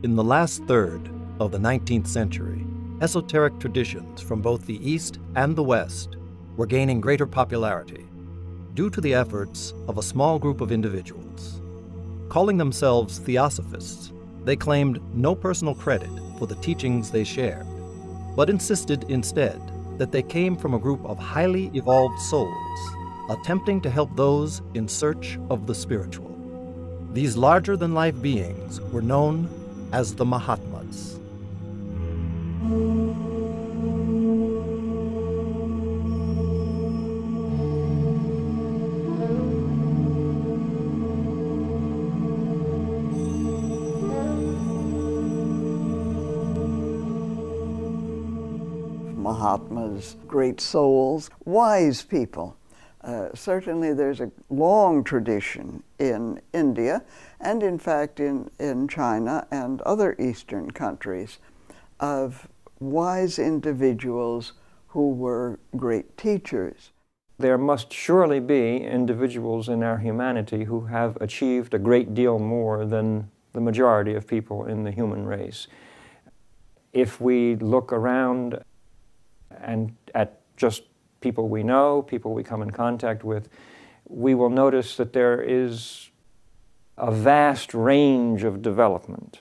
In the last third of the 19th century, esoteric traditions from both the East and the West were gaining greater popularity due to the efforts of a small group of individuals. Calling themselves Theosophists, they claimed no personal credit for the teachings they shared, but insisted instead that they came from a group of highly evolved souls attempting to help those in search of the spiritual. These larger-than-life beings were known as the Mahatmas. Mahatmas, great souls, wise people. Certainly there's a long tradition in India, and in fact in China and other Eastern countries, of wise individuals who were great teachers. There must surely be individuals in our humanity who have achieved a great deal more than the majority of people in the human race. If we look around and at just people we know, people we come in contact with, we will notice that there is a vast range of development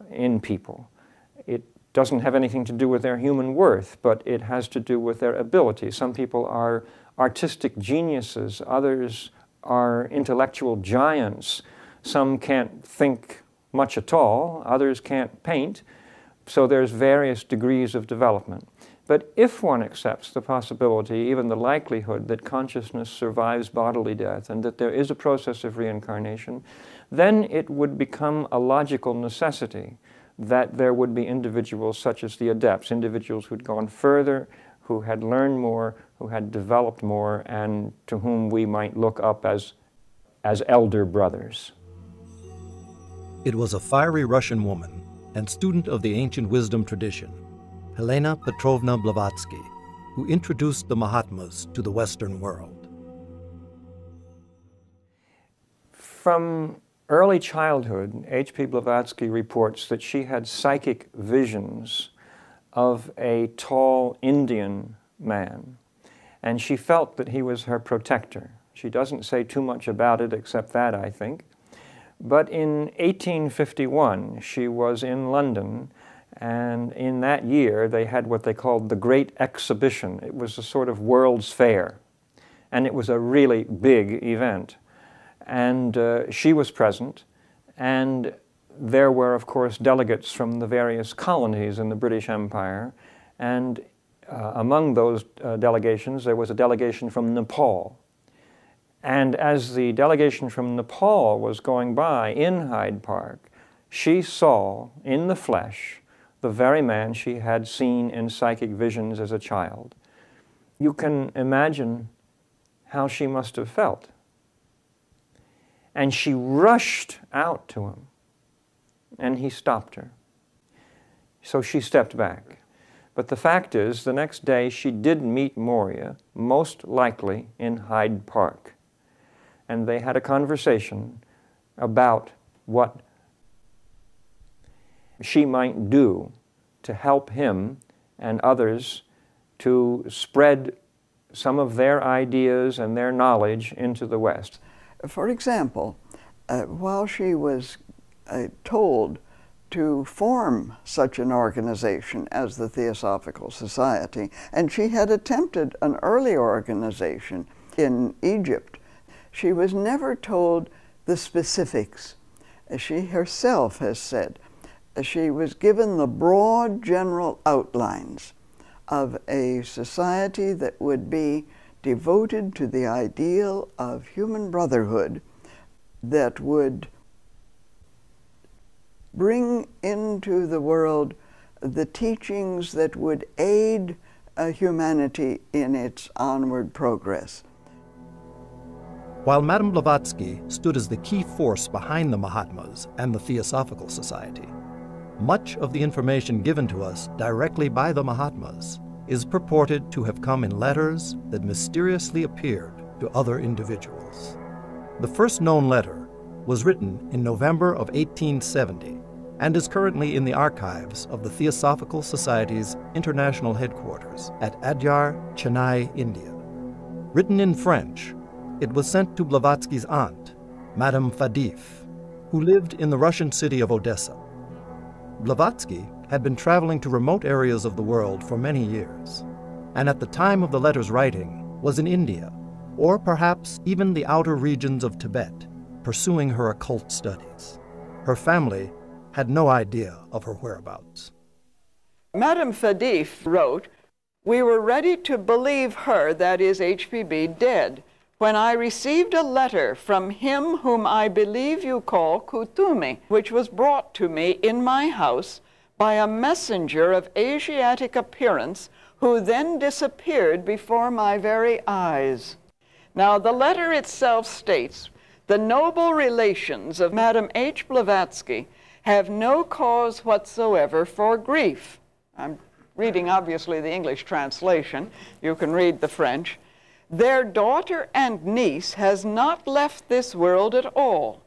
in people. It doesn't have anything to do with their human worth, but it has to do with their ability. Some people are artistic geniuses, others are intellectual giants. Some can't think much at all, others can't paint, so there's various degrees of development. But if one accepts the possibility, even the likelihood, that consciousness survives bodily death and that there is a process of reincarnation, then it would become a logical necessity that there would be individuals such as the adepts, individuals who'd gone further, who had learned more, who had developed more, and to whom we might look up as elder brothers. It was a fiery Russian woman and student of the ancient wisdom tradition, Helena Petrovna Blavatsky, who introduced the Mahatmas to the Western world. From early childhood, H.P. Blavatsky reports that she had psychic visions of a tall Indian man, and she felt that he was her protector. She doesn't say too much about it except that, I think. But in 1851, she was in London, and in that year they had what they called the Great Exhibition. It was a sort of World's Fair, and it was a really big event. And she was present, and there were, of course, delegates from the various colonies in the British Empire, and among those delegations there was a delegation from Nepal. And as the delegation from Nepal was going by in Hyde Park, she saw in the flesh the very man she had seen in psychic visions as a child. You can imagine how she must have felt. And she rushed out to him, and he stopped her. So she stepped back. But the fact is, the next day she did meet Moria, most likely in Hyde Park. And they had a conversation about what she might do to help him and others to spread some of their ideas and their knowledge into the West. For example, while she was told to form such an organization as the Theosophical Society, and she had attempted an early organization in Egypt, she was never told the specifics. She herself has said she was given the broad general outlines of a society that would be devoted to the ideal of human brotherhood, that would bring into the world the teachings that would aid humanity in its onward progress. While Madame Blavatsky stood as the key force behind the Mahatmas and the Theosophical Society, much of the information given to us directly by the Mahatmas is purported to have come in letters that mysteriously appeared to other individuals. The first known letter was written in November of 1870 and is currently in the archives of the Theosophical Society's international headquarters at Adyar, Chennai, India. Written in French, it was sent to Blavatsky's aunt, Madame Fadif, who lived in the Russian city of Odessa. Blavatsky had been traveling to remote areas of the world for many years, and at the time of the letter's writing was in India, or perhaps even the outer regions of Tibet, pursuing her occult studies. Her family had no idea of her whereabouts. Madame Fadif wrote, "We were ready to believe her, that is HPB, dead, when I received a letter from him whom I believe you call Kutumi, which was brought to me in my house by a messenger of Asiatic appearance, who then disappeared before my very eyes." Now, the letter itself states, "The noble relations of Madame H. Blavatsky have no cause whatsoever for grief." I'm reading, obviously, the English translation. You can read the French. "Their daughter and niece has not left this world at all.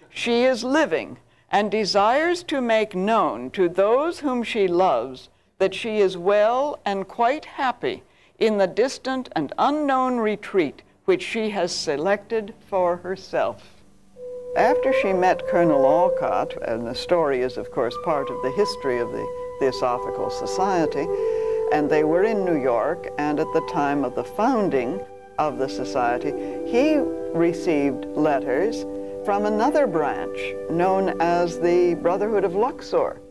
She is living and desires to make known to those whom she loves that she is well and quite happy in the distant and unknown retreat which she has selected for herself." After she met Colonel Olcott, and the story is, of course, part of the history of the Theosophical Society, and they were in New York, and at the time of the founding of the society, he received letters from another branch known as the Brotherhood of Luxor.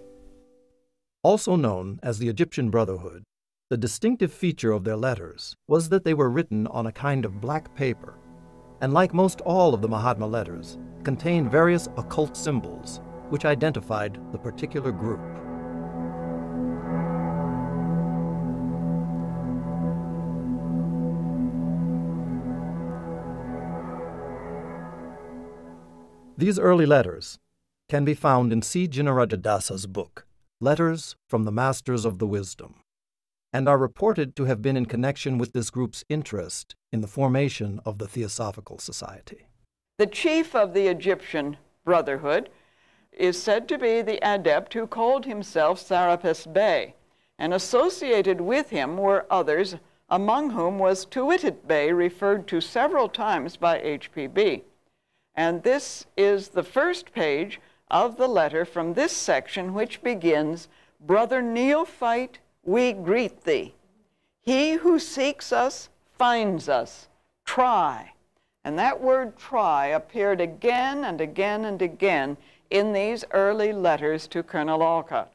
Also known as the Egyptian Brotherhood, the distinctive feature of their letters was that they were written on a kind of black paper, and like most all of the Mahatma letters, contained various occult symbols which identified the particular group. These early letters can be found in C. Jinnarajadasa's book, Letters from the Masters of the Wisdom, and are reported to have been in connection with this group's interest in the formation of the Theosophical Society. The chief of the Egyptian Brotherhood is said to be the adept who called himself Serapis Bey, and associated with him were others, among whom was Tuitit Bey, referred to several times by HPB. And this is the first page of the letter from this section, which begins, "Brother Neophyte, we greet thee. He who seeks us finds us. Try." And that word "try" appeared again and again and again in these early letters to Colonel Olcott.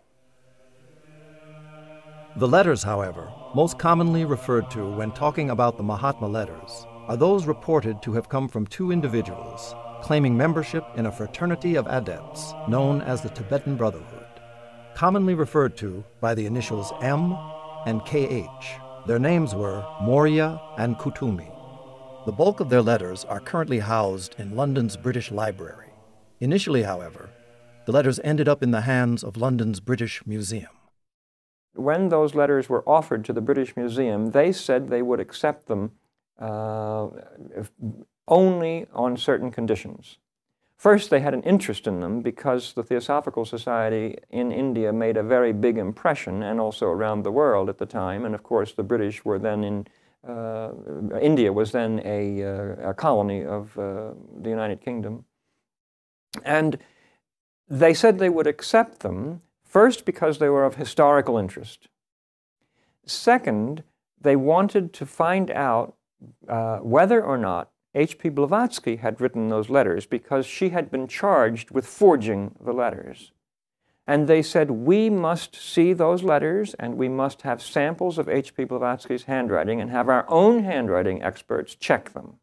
The letters, however, most commonly referred to when talking about the Mahatma letters are those reported to have come from two individuals claiming membership in a fraternity of adepts known as the Tibetan Brotherhood, commonly referred to by the initials M and KH. Their names were Moria and Kutumi. The bulk of their letters are currently housed in London's British Library. Initially, however, the letters ended up in the hands of London's British Museum. When those letters were offered to the British Museum, they said they would accept them only on certain conditions. First, they had an interest in them because the Theosophical Society in India made a very big impression, and also around the world at the time. And of course, the British were then in, India was then a colony of the United Kingdom. And they said they would accept them, first because they were of historical interest. Second, they wanted to find out whether or not H.P. Blavatsky had written those letters, because she had been charged with forging the letters. And they said, we must see those letters, and we must have samples of H.P. Blavatsky's handwriting and have our own handwriting experts check them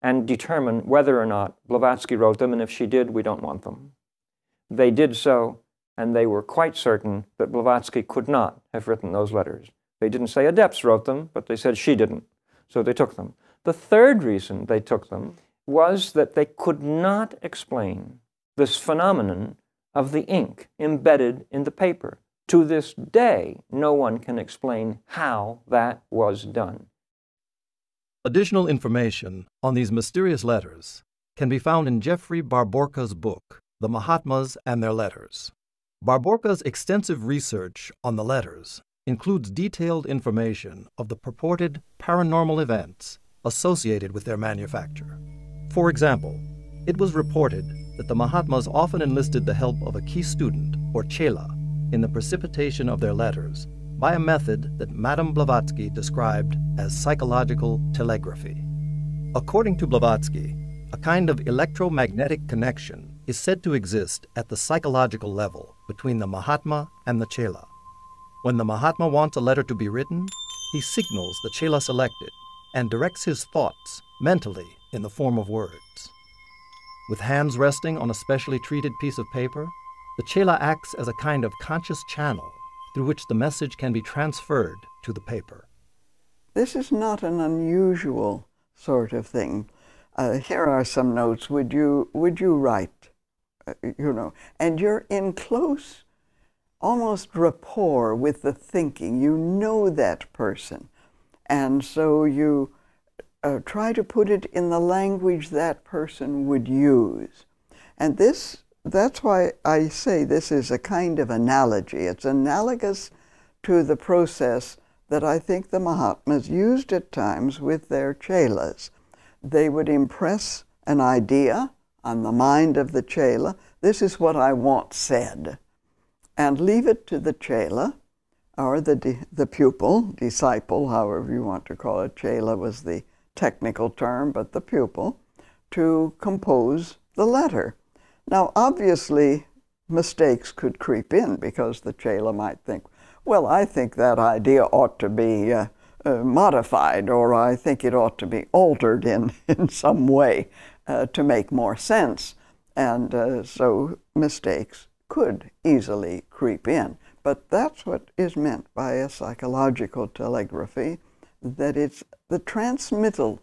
and determine whether or not Blavatsky wrote them, and if she did, we don't want them. They did so, and they were quite certain that Blavatsky could not have written those letters. They didn't say adepts wrote them, but they said she didn't. So they took them. The third reason they took them was that they could not explain this phenomenon of the ink embedded in the paper. To this day, no one can explain how that was done. Additional information on these mysterious letters can be found in Geoffrey Barborka's book, The Mahatmas and Their Letters. Barborca's extensive research on the letters includes detailed information of the purported paranormal events associated with their manufacture. For example, it was reported that the Mahatmas often enlisted the help of a key student, or chela, in the precipitation of their letters by a method that Madame Blavatsky described as psychological telegraphy. According to Blavatsky, a kind of electromagnetic connection is said to exist at the psychological level between the Mahatma and the chela. When the Mahatma wants a letter to be written, he signals the chela selected and directs his thoughts mentally in the form of words. With hands resting on a specially treated piece of paper, the chela acts as a kind of conscious channel through which the message can be transferred to the paper. This is not an unusual sort of thing. Here are some notes. Would you write? And you're in close, almost rapport with the thinking. You know that person. And so you try to put it in the language that person would use. And that's why I say this is a kind of analogy. It's analogous to the process that I think the Mahatmas used at times with their chelas. They would impress an idea on the mind of the chela. This is what I want said. And leave it to the chela, or the pupil, disciple, however you want to call it. Chela was the technical term, but the pupil, to compose the letter. Now, obviously, mistakes could creep in because the chela might think, well, I think that idea ought to be modified, or I think it ought to be altered in some way to make more sense. And so mistakes could easily creep in. But that's what is meant by a psychological telegraphy, that it's the transmittal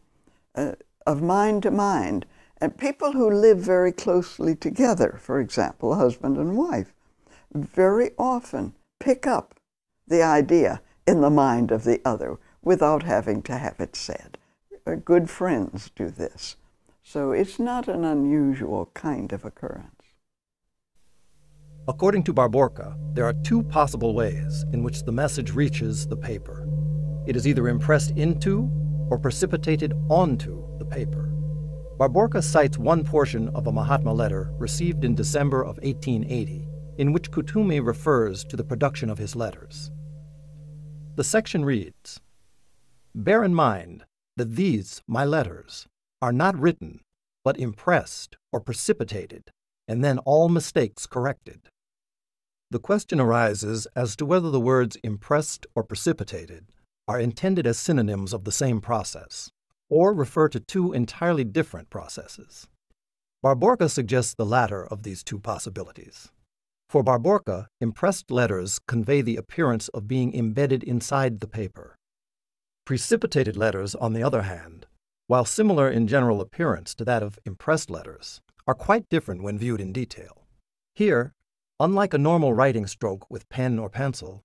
of mind to mind. And people who live very closely together, for example, husband and wife, very often pick up the idea in the mind of the other without having to have it said. Good friends do this. So it's not an unusual kind of occurrence. According to Barborca, there are two possible ways in which the message reaches the paper. It is either impressed into or precipitated onto the paper. Barborca cites one portion of a Mahatma letter received in December of 1880, in which Kutumi refers to the production of his letters. The section reads, "Bear in mind that these, my letters, are not written, but impressed or precipitated, and then all mistakes corrected." The question arises as to whether the words impressed or precipitated are intended as synonyms of the same process, or refer to two entirely different processes. Barborca suggests the latter of these two possibilities. For Barborca, impressed letters convey the appearance of being embedded inside the paper. Precipitated letters, on the other hand, while similar in general appearance to that of impressed letters, are quite different when viewed in detail. Here, unlike a normal writing stroke with pen or pencil,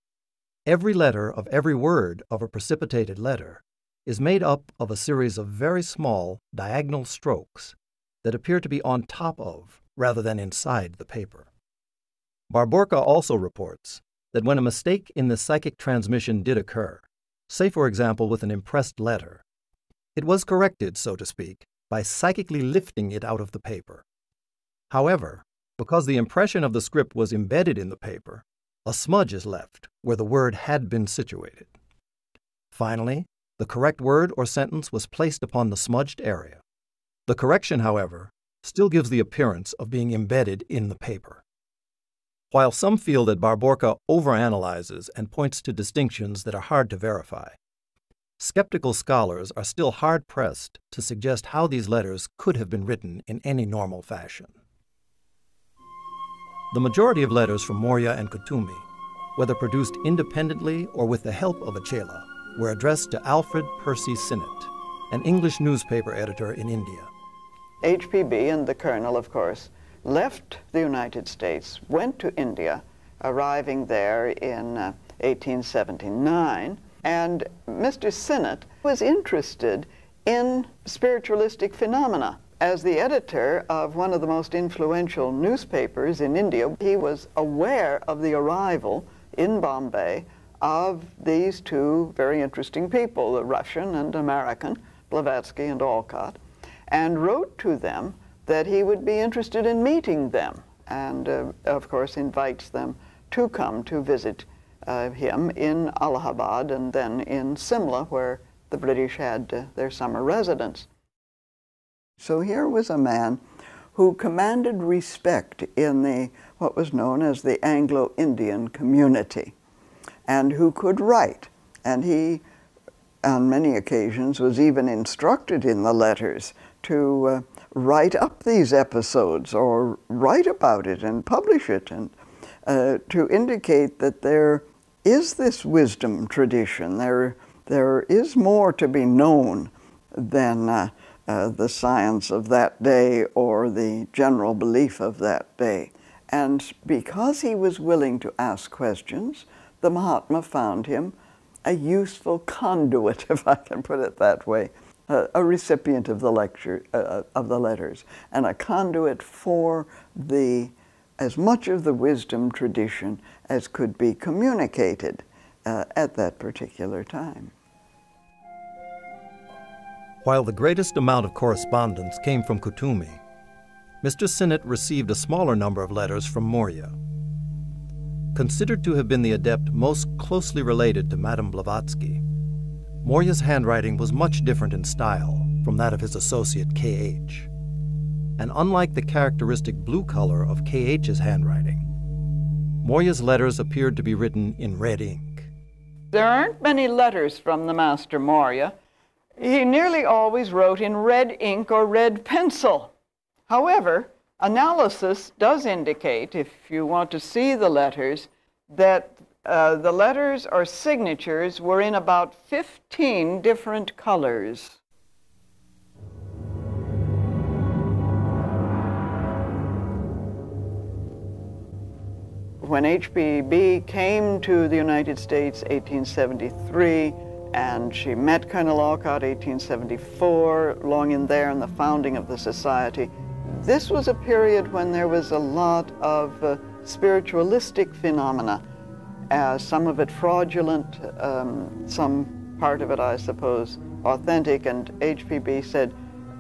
every letter of every word of a precipitated letter is made up of a series of very small diagonal strokes that appear to be on top of rather than inside the paper. Barborca also reports that when a mistake in the psychic transmission did occur, say for example with an impressed letter, it was corrected, so to speak, by psychically lifting it out of the paper. However, because the impression of the script was embedded in the paper, a smudge is left where the word had been situated. Finally, the correct word or sentence was placed upon the smudged area. The correction, however, still gives the appearance of being embedded in the paper. While some feel that Barborca overanalyzes and points to distinctions that are hard to verify, skeptical scholars are still hard-pressed to suggest how these letters could have been written in any normal fashion. The majority of letters from Morya and Kutumi, whether produced independently or with the help of a chela, were addressed to Alfred Percy Sinnett, an English newspaper editor in India. HPB and the colonel, of course, left the United States, went to India, arriving there in 1879, and Mr. Sinnett was interested in spiritualistic phenomena as the editor of one of the most influential newspapers in India, he was aware of the arrival in Bombay of these two very interesting people, the Russian and American, Blavatsky and Olcott, and wrote to them that he would be interested in meeting them, and of course invites them to come to visit him in Allahabad and then in Simla, where the British had their summer residence. So here was a man who commanded respect in what was known as the Anglo-Indian community, and who could write. And he, on many occasions, was even instructed in the letters to write up these episodes or write about it and publish it, and to indicate that there is this wisdom tradition. There is more to be known than the science of that day or the general belief of that day. And because he was willing to ask questions, the Mahatma found him a useful conduit, if I can put it that way, a recipient of the letters, and a conduit for as much of the wisdom tradition as could be communicated at that particular time. While the greatest amount of correspondence came from Kutumi, Mr. Sinnett received a smaller number of letters from Maurya. Considered to have been the adept most closely related to Madame Blavatsky, Maurya's handwriting was much different in style from that of his associate K.H. And unlike the characteristic blue color of K.H.'s handwriting, Maurya's letters appeared to be written in red ink. There aren't many letters from the Master Maurya. He nearly always wrote in red ink or red pencil. However, analysis does indicate, if you want to see the letters, that the letters or signatures were in about 15 different colors. When HPB came to the United States 1873, and she met Colonel Olcott 1874, long in there in the founding of the society, this was a period when there was a lot of spiritualistic phenomena, some of it fraudulent, some part of it, I suppose, authentic, and HPB said,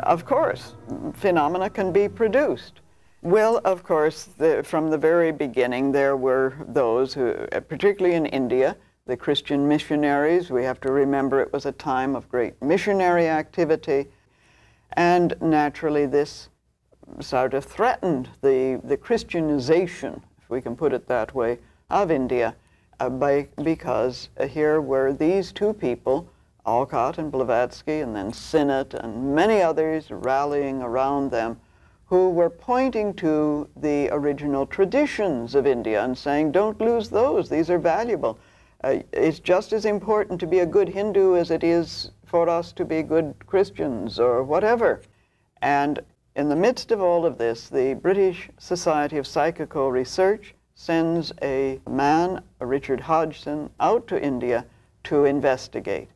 of course, phenomena can be produced. Well, of course, from the very beginning, there were those who, particularly in India, the Christian missionaries. We have to remember it was a time of great missionary activity, and naturally this sort of threatened the Christianization, if we can put it that way, of India, because here were these two people, Olcott and Blavatsky, and then Sinnett and many others rallying around them, who were pointing to the original traditions of India and saying, don't lose those, these are valuable. It's just as important to be a good Hindu as it is for us to be good Christians or whatever. And in the midst of all of this, the British Society of Psychical Research sends a man, Richard Hodgson, out to India to investigate.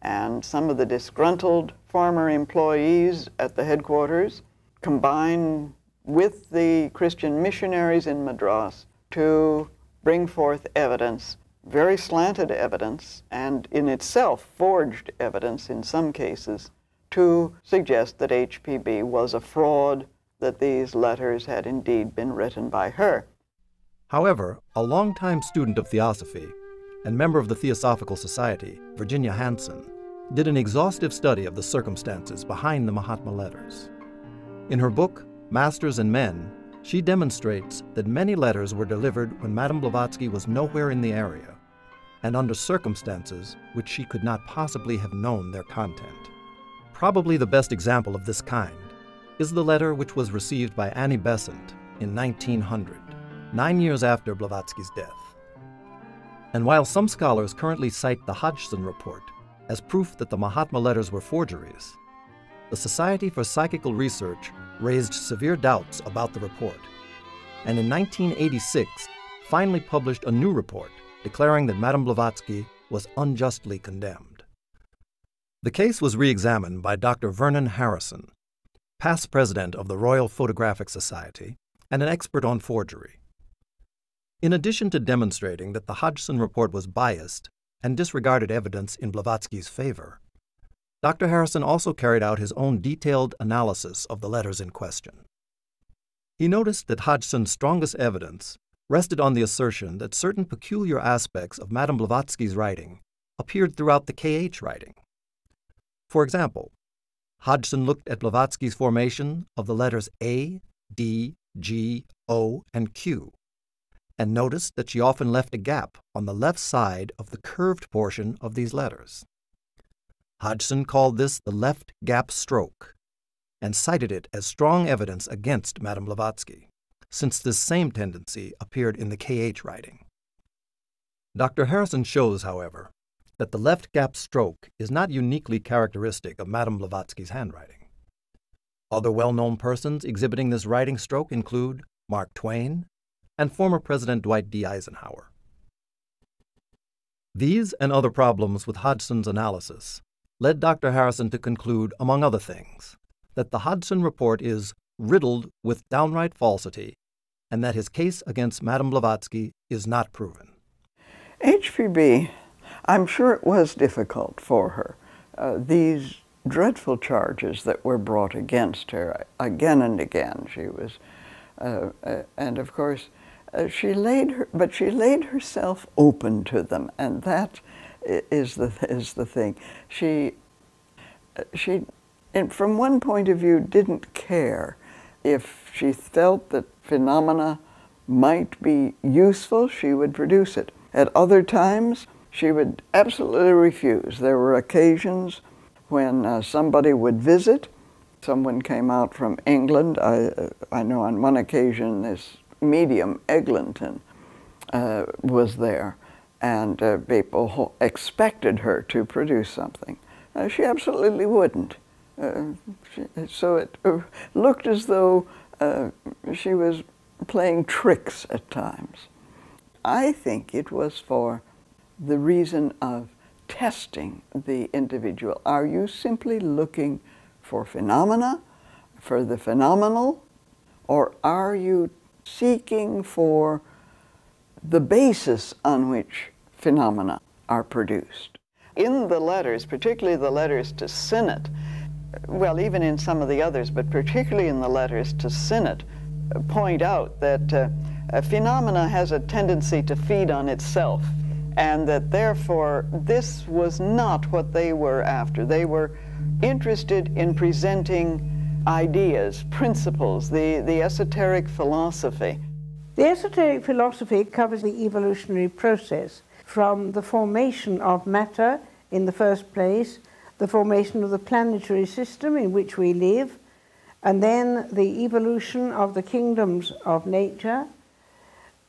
And some of the disgruntled former employees at the headquarters combine with the Christian missionaries in Madras to bring forth evidence, very slanted evidence, and in itself forged evidence in some cases, to suggest that HPB was a fraud, that these letters had indeed been written by her. However, a longtime student of Theosophy and member of the Theosophical Society, Virginia Hansen, did an exhaustive study of the circumstances behind the Mahatma letters. In her book, Masters and Men, she demonstrates that many letters were delivered when Madame Blavatsky was nowhere in the area, and under circumstances which she could not possibly have known their content. Probably the best example of this kind is the letter which was received by Annie Besant in 1900, 9 years after Blavatsky's death. And while some scholars currently cite the Hodgson report as proof that the Mahatma letters were forgeries, the Society for Psychical Research raised severe doubts about the report, and in 1986 finally published a new report declaring that Madame Blavatsky was unjustly condemned. The case was re-examined by Dr. Vernon Harrison, past president of the Royal Photographic Society and an expert on forgery. In addition to demonstrating that the Hodgson report was biased and disregarded evidence in Blavatsky's favor, Dr. Harrison also carried out his own detailed analysis of the letters in question. He noticed that Hodgson's strongest evidence rested on the assertion that certain peculiar aspects of Madame Blavatsky's writing appeared throughout the KH writing. For example, Hodgson looked at Blavatsky's formation of the letters A, D, G, O, and Q, and noticed that she often left a gap on the left side of the curved portion of these letters. Hodgson called this the left gap stroke, and cited it as strong evidence against Madame Blavatsky, since this same tendency appeared in the KH writing. Dr. Harrison shows, however, that the left gap stroke is not uniquely characteristic of Madame Blavatsky's handwriting. Other well-known persons exhibiting this writing stroke include Mark Twain and former President Dwight D. Eisenhower. These and other problems with Hodgson's analysis led Dr. Harrison to conclude, among other things, that the Hodgson report is riddled with downright falsity and that his case against Madame Blavatsky is not proven. HPB, I'm sure it was difficult for her. These dreadful charges that were brought against her again and again. She was, and of course, she laid herself open to them, and that is the thing. She, from one point of view, didn't care if she felt that phenomena might be useful. She would produce it. At other times, she would absolutely refuse. There were occasions when somebody would visit. Someone came out from England. I know on one occasion this medium, Eglinton, was there, and people expected her to produce something. She absolutely wouldn't. So it looked as though she was playing tricks at times. I think it was for the reason of testing the individual. Are you simply looking for phenomena, for the phenomenal, or are you seeking for the basis on which phenomena are produced? In the letters, particularly the letters to Sinnott, well, even in some of the others, but particularly in the letters to Sinnott, point out that phenomena has a tendency to feed on itself, and that therefore this was not what they were after. They were interested in presenting ideas, principles, the esoteric philosophy. The esoteric philosophy covers the evolutionary process from the formation of matter in the first place, the formation of the planetary system in which we live, and then the evolution of the kingdoms of nature,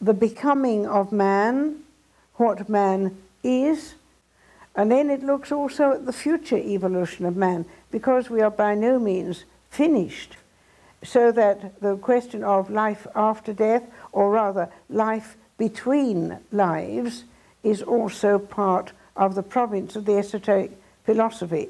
the becoming of man, what man is, and then it looks also at the future evolution of man, because we are by no means finished, so that the question of life after death, or rather life between lives, is also part of the province of the esoteric philosophy.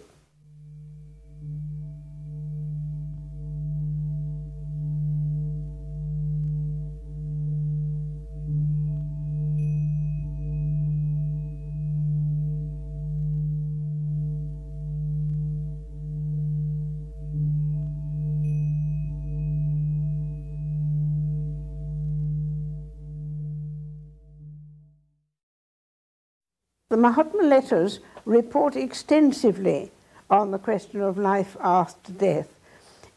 The Mahatma letters report extensively on the question of life after death.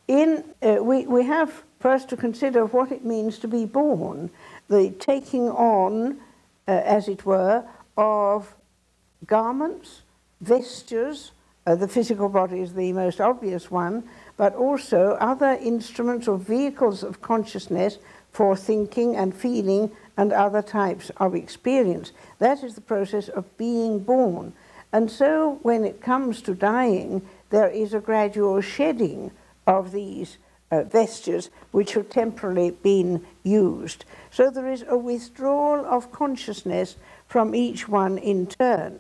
We have first to consider what it means to be born, the taking on, as it were, of garments, vestures. The physical body is the most obvious one, but also other instruments or vehicles of consciousness for thinking and feeling and other types of experience. That is the process of being born. And so when it comes to dying, there is a gradual shedding of these vestures which have temporarily been used. So there is a withdrawal of consciousness from each one in turn.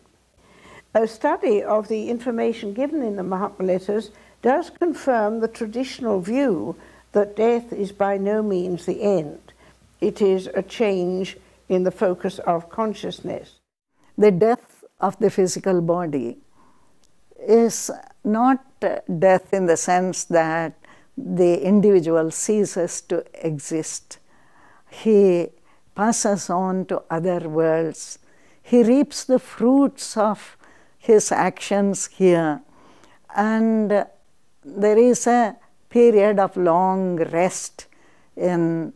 A study of the information given in the Mahatma letters does confirm the traditional view that death is by no means the end. It is a change in the focus of consciousness. The death of the physical body is not death in the sense that the individual ceases to exist. He passes on to other worlds. He reaps the fruits of his actions here, and there is a period of long rest in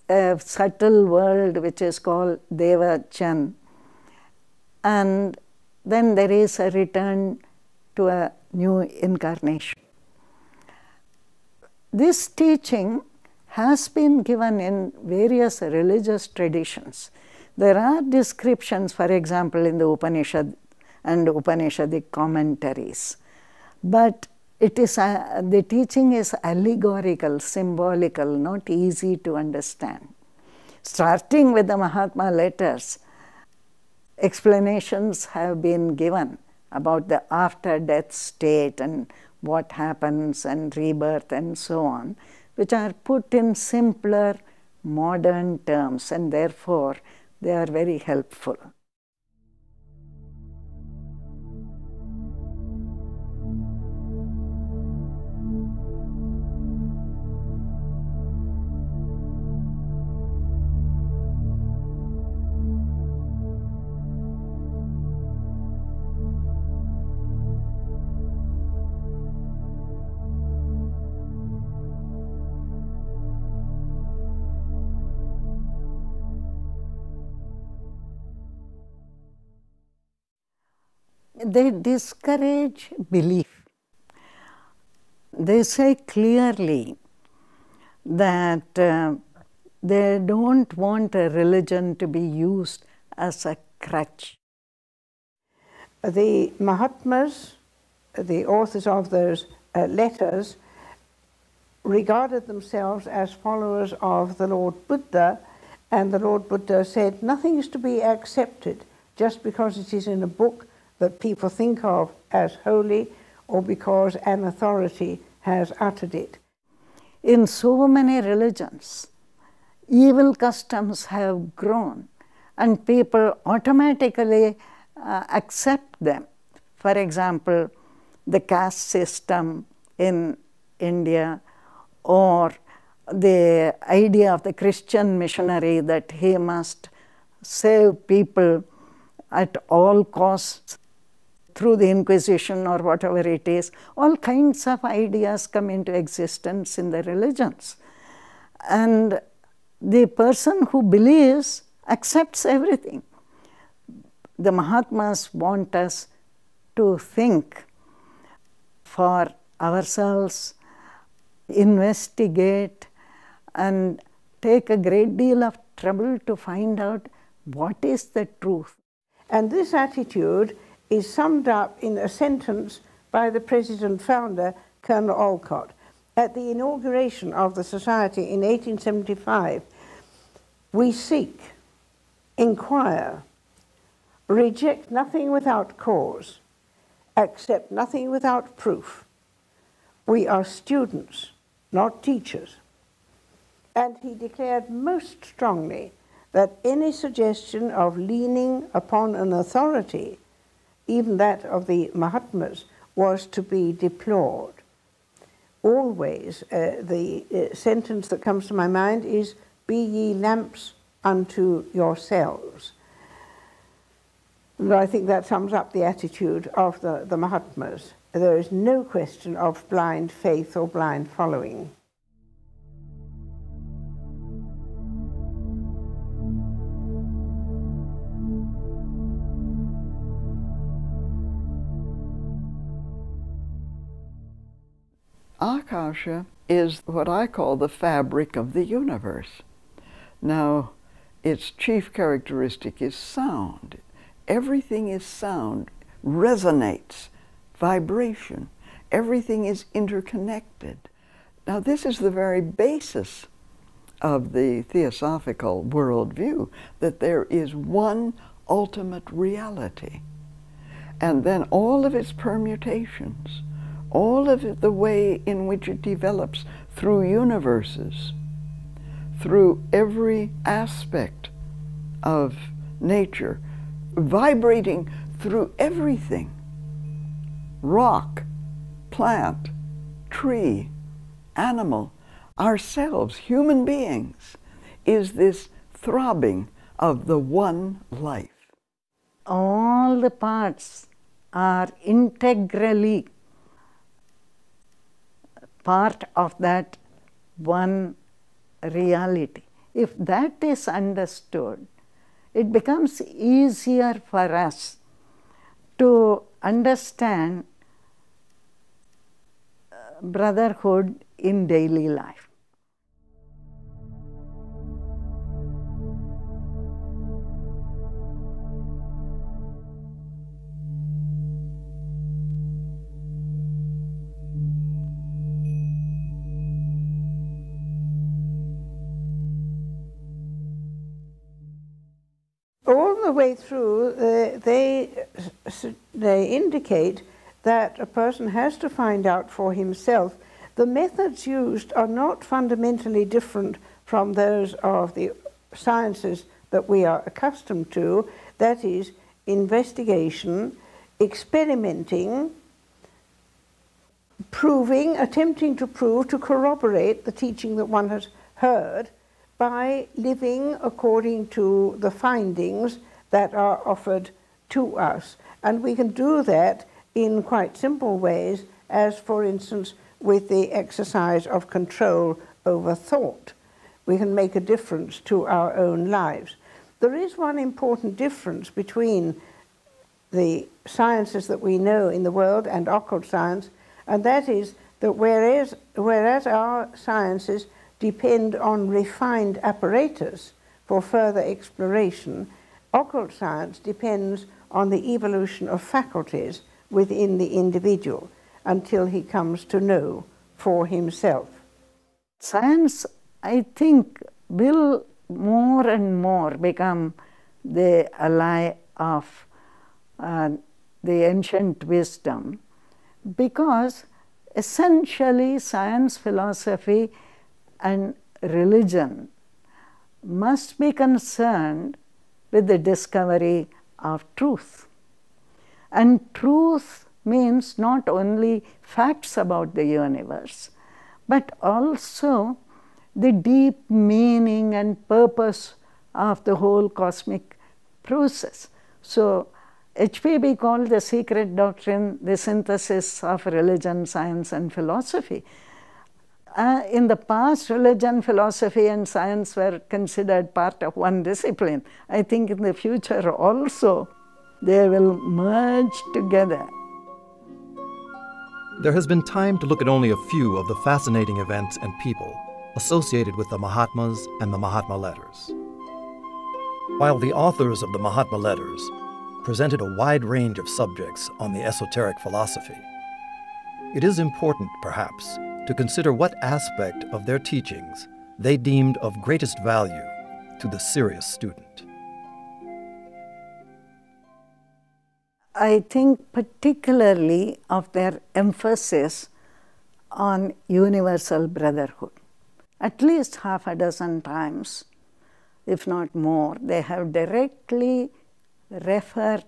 a subtle world which is called Devachan, and then there is a return to a new incarnation. This teaching has been given in various religious traditions. There are descriptions, for example, in the Upanishad and Upanishadic commentaries, but it is the teaching is allegorical, symbolical, not easy to understand. Starting with the Mahatma letters, explanations have been given about the after-death state and what happens and rebirth and so on, which are put in simpler modern terms, and therefore they are very helpful. They discourage belief. They say clearly that they don't want a religion to be used as a crutch. The Mahatmas, the authors of those letters, regarded themselves as followers of the Lord Buddha, and the Lord Buddha said nothing is to be accepted just because it is in a book that people think of as holy or because an authority has uttered it. In so many religions, evil customs have grown and people automatically accept them. For example, the caste system in India, or the idea of the Christian missionary that he must save people at all costs through the Inquisition or whatever it is. All kinds of ideas come into existence in the religions. And the person who believes accepts everything. The Mahatmas want us to think for ourselves, investigate, and take a great deal of trouble to find out what is the truth. And this attitude is summed up in a sentence by the president-founder, Colonel Olcott. At the inauguration of the Society in 1875, we seek, inquire, reject nothing without cause, accept nothing without proof. We are students, not teachers. And he declared most strongly that any suggestion of leaning upon an authority, even that of the Mahatmas, was to be deplored. Always, the sentence that comes to my mind is, "Be ye lamps unto yourselves." And I think that sums up the attitude of the Mahatmas. There is no question of blind faith or blind following. Akasha is what I call the fabric of the universe. Now, its chief characteristic is sound. Everything is sound, resonates, vibration. Everything is interconnected. Now, this is the very basis of the Theosophical worldview, that there is one ultimate reality. And then all of its permutations, all of it, the way in which it develops through universes, through every aspect of nature, vibrating through everything, rock, plant, tree, animal, ourselves, human beings, is this throbbing of the one life. All the parts are integrally part of that one reality. If that is understood, it becomes easier for us to understand brotherhood in daily life. All the way through, they indicate that a person has to find out for himself. The methods used are not fundamentally different from those of the sciences that we are accustomed to, that is, investigation, experimenting, proving, attempting to prove, to corroborate the teaching that one has heard, by living according to the findings that are offered to us. And we can do that in quite simple ways, as for instance with the exercise of control over thought. We can make a difference to our own lives. There is one important difference between the sciences that we know in the world and occult science, and that is that whereas our sciences depend on refined apparatus for further exploration, occult science depends on the evolution of faculties within the individual until he comes to know for himself. Science, I think, will more and more become the ally of the ancient wisdom, because essentially science, philosophy, and religion must be concerned with the discovery of truth. And truth means not only facts about the universe, but also the deep meaning and purpose of the whole cosmic process. So HPB called the secret doctrine the synthesis of religion, science, and philosophy. In the past, religion, philosophy, and science were considered part of one discipline. I think in the future also they will merge together. There has been time to look at only a few of the fascinating events and people associated with the Mahatmas and the Mahatma letters. While the authors of the Mahatma letters presented a wide range of subjects on the esoteric philosophy, it is important, perhaps, to consider what aspect of their teachings they deemed of greatest value to the serious student. I think particularly of their emphasis on universal brotherhood. At least half a dozen times, if not more, they have directly referred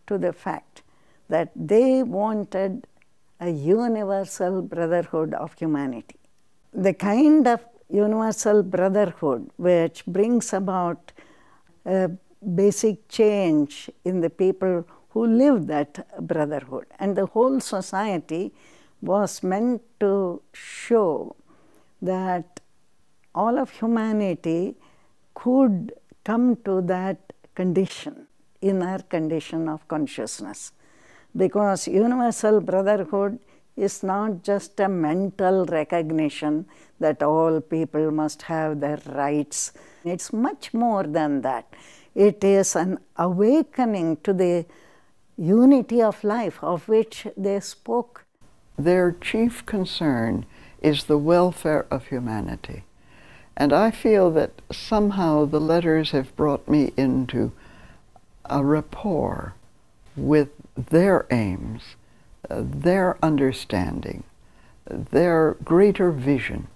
to the fact that they wanted a universal brotherhood of humanity. The kind of universal brotherhood which brings about a basic change in the people who live that brotherhood. And the whole society was meant to show that all of humanity could come to that condition, inner condition of consciousness. Because universal brotherhood is not just a mental recognition that all people must have their rights. It's much more than that. It is an awakening to the unity of life of which they spoke. Their chief concern is the welfare of humanity. And I feel that somehow the letters have brought me into a rapport with their aims, their understanding, their greater vision